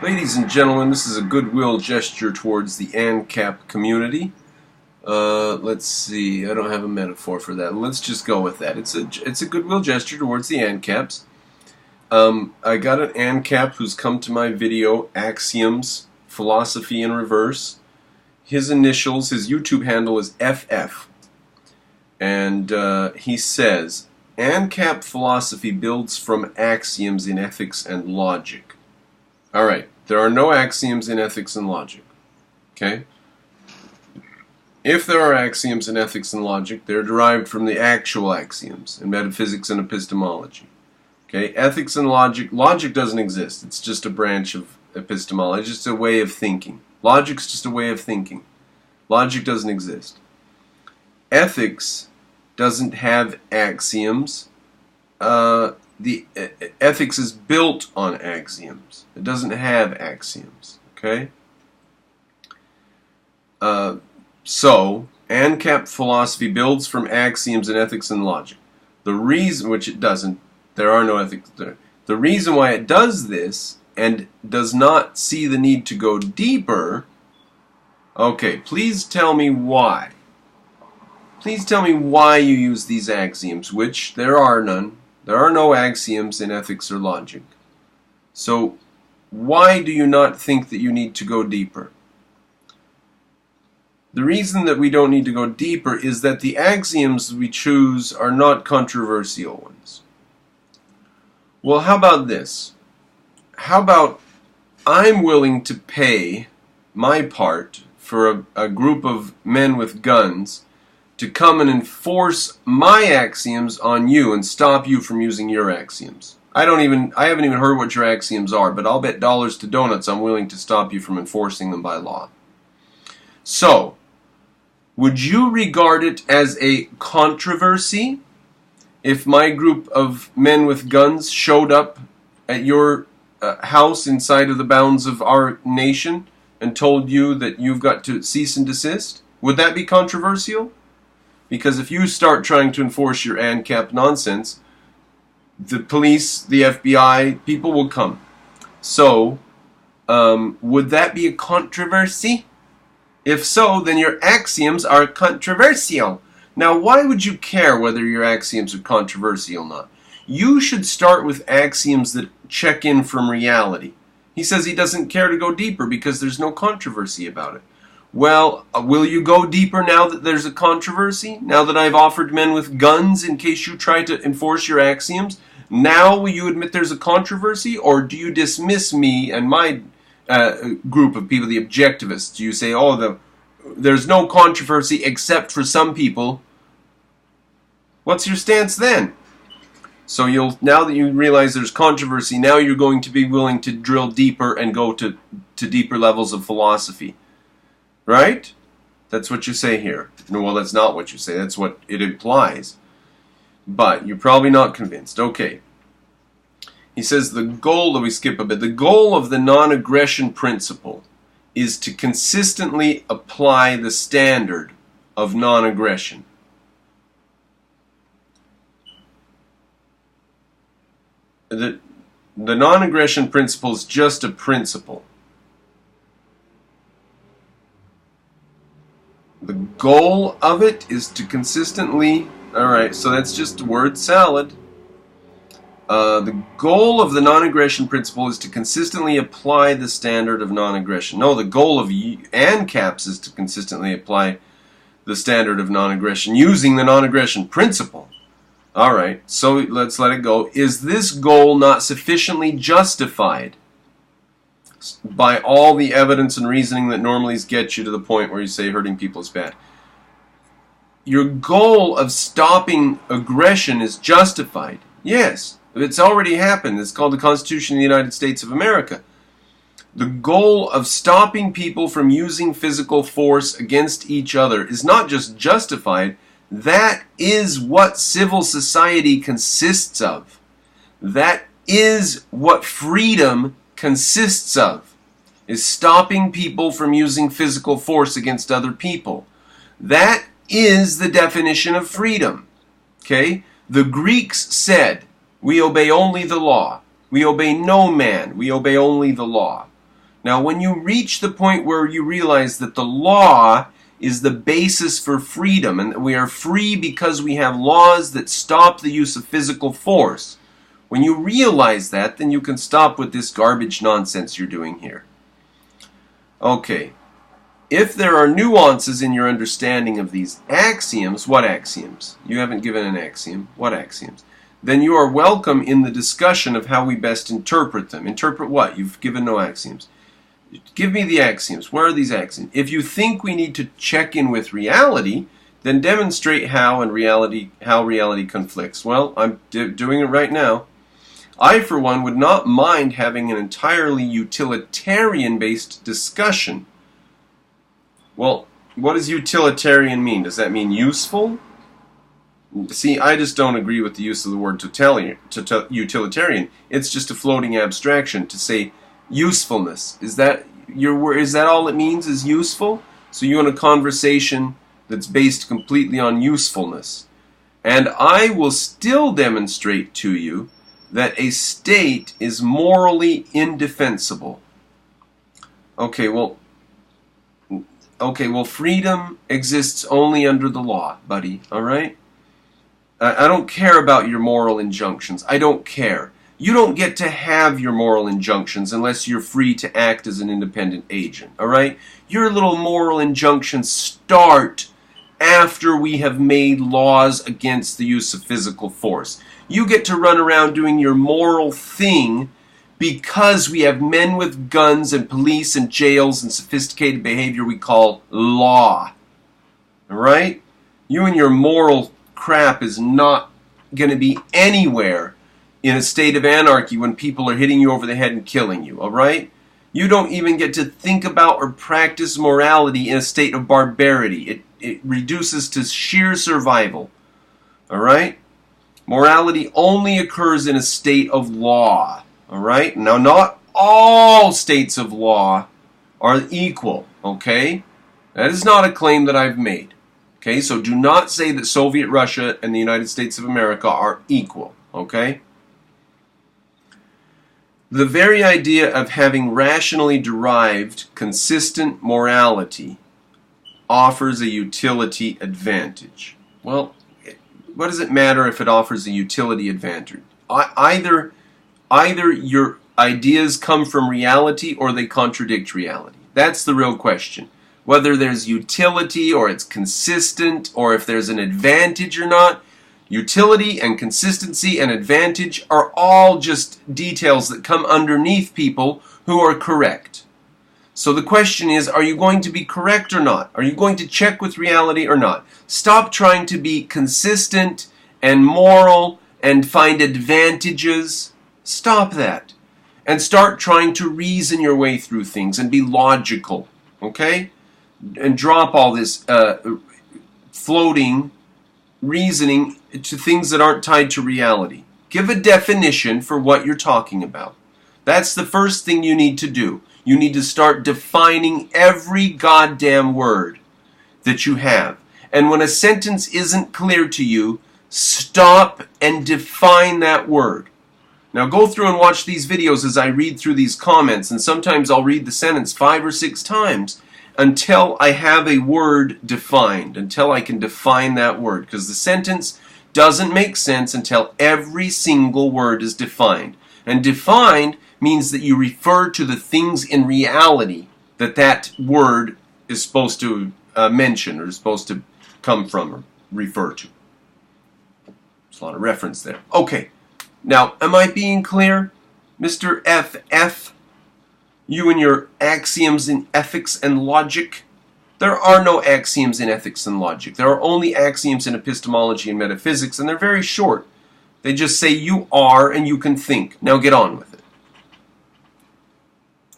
Ladies and gentlemen, this is a goodwill gesture towards the Ancap community. Let's see, I don't have a metaphor for that. Let's just go with that. It's a goodwill gesture towards the Ancaps. I got an Ancap who's come to my video, Axioms, Philosophy in Reverse. His initials, his YouTube handle is FF. And he says, Ancap philosophy builds from axioms in ethics and logic. Alright, there are no axioms in ethics and logic. Okay? If there are axioms in ethics and logic, they're derived from the actual axioms in metaphysics and epistemology. Okay? Ethics and logic doesn't exist. It's just a branch of epistemology. It's just a way of thinking. Logic's just a way of thinking. Logic doesn't exist. Ethics doesn't have axioms. The ethics is built on axioms. It doesn't have axioms. Okay? So, Ancap philosophy builds from axioms in ethics and logic. The reason, which it doesn't, there are no ethics there. The reason why it does this and does not see the need to go deeper, okay, please tell me why. Please tell me why you use these axioms, which there are none. There are no axioms in ethics or logic. So, why do you not think that you need to go deeper? The reason that we don't need to go deeper is that the axioms we choose are not controversial ones. Well, how about this? How about I'm willing to pay my part for a group of men with guns to come and enforce my axioms on you and stop you from using your axioms. I haven't even heard what your axioms are, but I'll bet dollars to donuts I'm willing to stop you from enforcing them by law. So, would you regard it as a controversy if my group of men with guns showed up at your house inside of the bounds of our nation and told you that you've got to cease and desist? Would that be controversial? Because if you start trying to enforce your Ancap nonsense, the police, the FBI, people will come. So, would that be a controversy? If so, then your axioms are controversial. Now, why would you care whether your axioms are controversial or not? You should start with axioms that check in from reality. He says he doesn't care to go deeper because there's no controversy about it. Well, will you go deeper now that there's a controversy? Now that I've offered men with guns in case you try to enforce your axioms? Now will you admit there's a controversy? Or do you dismiss me and my group of people, the objectivists? Do you say, oh, there's no controversy except for some people? What's your stance then? So now that you realize there's controversy, now you're going to be willing to drill deeper and go to deeper levels of philosophy. Right? That's what you say here. No, well, that's not what you say. That's what it implies. But you're probably not convinced. Okay. He says the goal, we skip a bit, the goal of the non-aggression principle is to consistently apply the standard of non-aggression. The non-aggression principle is just a principle. The goal of it is to consistently, alright, so that's just word salad. The goal of the non-aggression principle is to consistently apply the standard of non-aggression. No, the goal of Ancaps is to consistently apply the standard of non-aggression using the non-aggression principle. Alright, so let's let it go. Is this goal not sufficiently justified by all the evidence and reasoning that normally gets you to the point where you say hurting people is bad? Your goal of stopping aggression is justified. Yes, it's already happened. It's called the Constitution of the United States of America. The goal of stopping people from using physical force against each other is not just justified. That is what civil society consists of. That is what freedom consists of, is stopping people from using physical force against other people. That is the definition of freedom. Okay? The Greeks said, we obey only the law. We obey no man. We obey only the law. Now, when you reach the point where you realize that the law is the basis for freedom, and that we are free because we have laws that stop the use of physical force, when you realize that, then you can stop with this garbage nonsense you're doing here. Okay. If there are nuances in your understanding of these axioms, what axioms? You haven't given an axiom. What axioms? Then you are welcome in the discussion of how we best interpret them. Interpret what? You've given no axioms. Give me the axioms. Where are these axioms? If you think we need to check in with reality, then demonstrate how reality conflicts. Well, I'm doing it right now. I, for one, would not mind having an entirely utilitarian-based discussion. Well, what does utilitarian mean? Does that mean useful? See, I just don't agree with the use of the word utilitarian. It's just a floating abstraction to say usefulness. Is that all it means, is useful? So you want a conversation that's based completely on usefulness. And I will still demonstrate to you that a state is morally indefensible. Okay, well, freedom exists only under the law, buddy, all right? I don't care about your moral injunctions. I don't care. You don't get to have your moral injunctions unless you're free to act as an independent agent, all right? Your little moral injunctions start after we have made laws against the use of physical force. You get to run around doing your moral thing because we have men with guns and police and jails and sophisticated behavior we call law. All right? You and your moral crap is not going to be anywhere in a state of anarchy when people are hitting you over the head and killing you. All right? You don't even get to think about or practice morality in a state of barbarity. It reduces to sheer survival. All right? Morality only occurs in a state of law. All right? Now, not all states of law are equal. Okay? That is not a claim that I've made. Okay? So do not say that Soviet Russia and the United States of America are equal. Okay? The very idea of having rationally derived, consistent morality offers a utility advantage. Well, what does it matter if it offers a utility advantage? Either your ideas come from reality or they contradict reality. That's the real question. Whether there's utility or it's consistent or if there's an advantage or not, utility and consistency and advantage are all just details that come underneath people who are correct. So the question is, are you going to be correct or not? Are you going to check with reality or not? Stop trying to be consistent and moral and find advantages. Stop that. And start trying to reason your way through things and be logical. Okay? And drop all this floating reasoning to things that aren't tied to reality. Give a definition for what you're talking about. That's the first thing you need to do. You need to start defining every goddamn word that you have. And when a sentence isn't clear to you, stop and define that word. Now go through and watch these videos as I read through these comments, and sometimes I'll read the sentence 5 or 6 times until I have a word defined, until I can define that word. Because the sentence doesn't make sense until every single word is defined. And defined means that you refer to the things in reality that word is supposed to mention or is supposed to come from or refer to. There's a lot of reference there. Okay, now am I being clear? Mr. FF, you and your axioms in ethics and logic? There are no axioms in ethics and logic. There are only axioms in epistemology and metaphysics, and they're very short. They just say you are and you can think. Now get on with it.